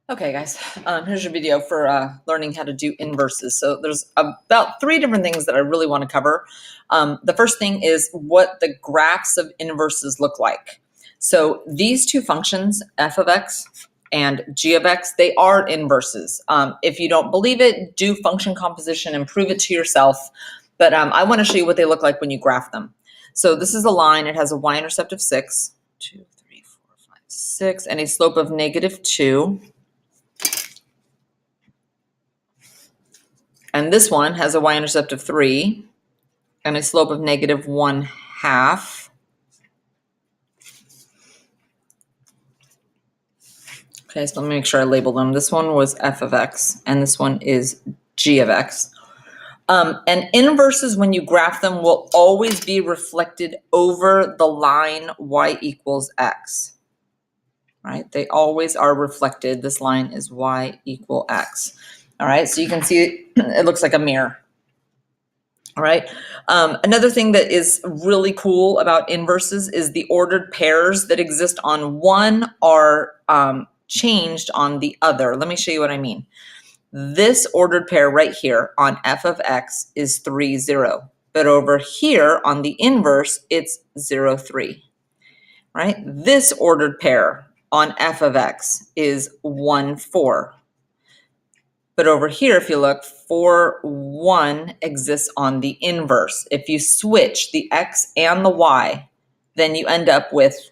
Okay, guys, here's your video for learning how to do inverses. So there's about 3 different things that I really want to cover. The first thing is what the graphs of inverses look like. So these two functions, f of x and g of x, they are inverses. If you don't believe it, do function composition and prove it to yourself. But I want to show you what they look like when you graph them. So this is a line. It has a y-intercept of 6, 2, 3, 4, 5, 6, and a slope of -2. And this one has a y-intercept of 3 and a slope of -1/2. Okay, so let me make sure I label them. This one was f of x, and this one is g of x. And inverses, when you graph them, will always be reflected over the line y equals x. Right? They always are reflected. This line is y equal x. All right, so you can see it looks like a mirror. All right. Another thing that is really cool about inverses is the ordered pairs that exist on one are changed on the other. Let me show you what I mean. This ordered pair right here on f of x is 3, 0. But over here on the inverse, it's 0, 3. Right? This ordered pair on f of x is 1, 4. But over here, if you look, 4, 1 exists on the inverse. If you switch the x and the y, then you end up with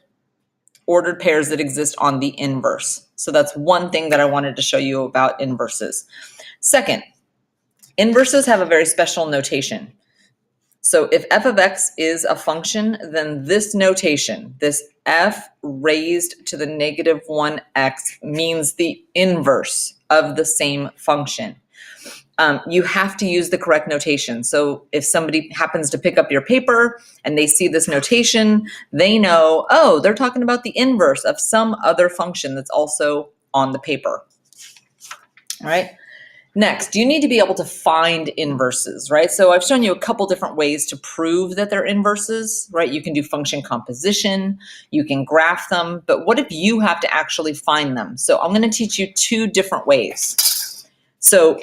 ordered pairs that exist on the inverse. So that's one thing that I wanted to show you about inverses. Second, inverses have a very special notation. So if f of x is a function, then this notation, this f raised to the -1x, means the inverse of the same function. You have to use the correct notation. So if somebody happens to pick up your paper and they see this notation, they know, oh, they're talking about the inverse of some other function that's also on the paper. All right. Next, you need to be able to find inverses, right? So I've shown you a couple different ways to prove that they're inverses, right? You can do function composition, you can graph them, but what if you have to actually find them? So I'm going to teach you 2 different ways. So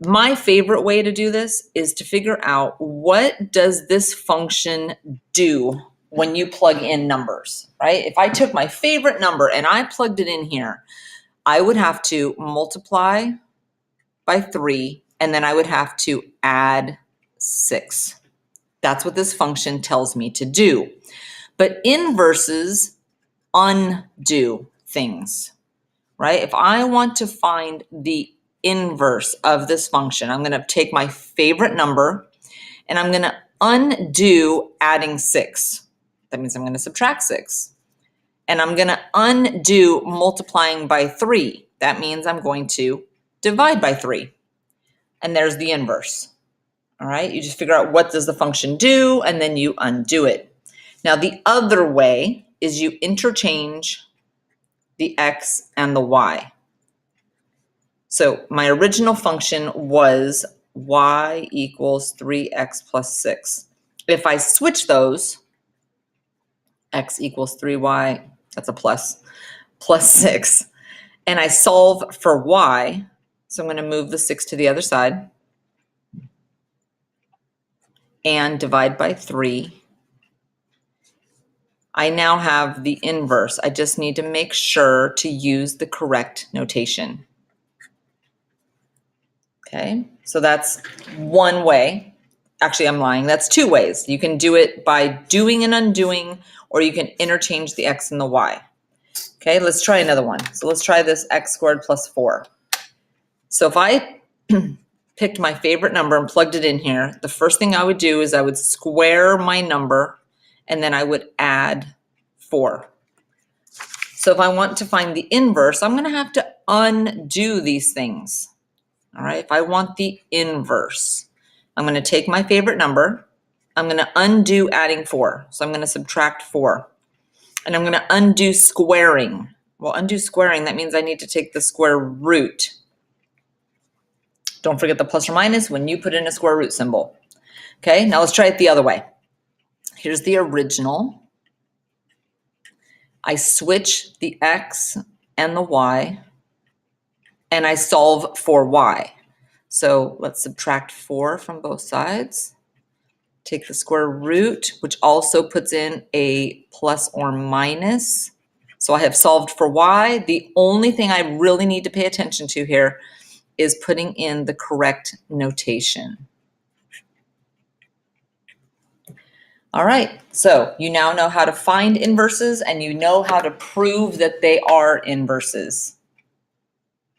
my favorite way to do this is to figure out, what does this function do when you plug in numbers, right? If I took my favorite number and I plugged it in here, I would have to multiply by 3, and then I would have to add 6. That's what this function tells me to do. But inverses undo things, right? If I want to find the inverse of this function, I'm going to take my favorite number and I'm going to undo adding 6. That means I'm going to subtract 6. And I'm going to undo multiplying by 3. That means I'm going to divide by 3. And there's the inverse. All right, you just figure out what does the function do, and then you undo it. Now, the other way is you interchange the x and the y. So my original function was y equals 3x plus 6. If I switch those, x equals 3y, that's a plus 6, and I solve for y, so I'm going to move the 6 to the other side and divide by 3. I now have the inverse. I just need to make sure to use the correct notation. Okay, so that's one way. Actually, I'm lying. That's 2 ways. You can do it by doing and undoing, or you can interchange the x and the y. Okay, let's try another one. So let's try this x squared plus 4. So if I picked my favorite number and plugged it in here, the first thing I would do is I would square my number and then I would add 4. So if I want to find the inverse, I'm going to have to undo these things. All right, if I want the inverse, I'm going to take my favorite number, I'm going to undo adding 4. So I'm going to subtract 4. And I'm going to undo squaring. Well, undo squaring, that means I need to take the square root. Don't forget the plus or minus when you put in a square root symbol. Okay, now let's try it the other way. Here's the original. I switch the x and the y. and I solve for y. So let's subtract 4 from both sides. Take the square root, which also puts in a plus or minus. So I have solved for y. The only thing I really need to pay attention to here is putting in the correct notation. All right, so you now know how to find inverses and you know how to prove that they are inverses.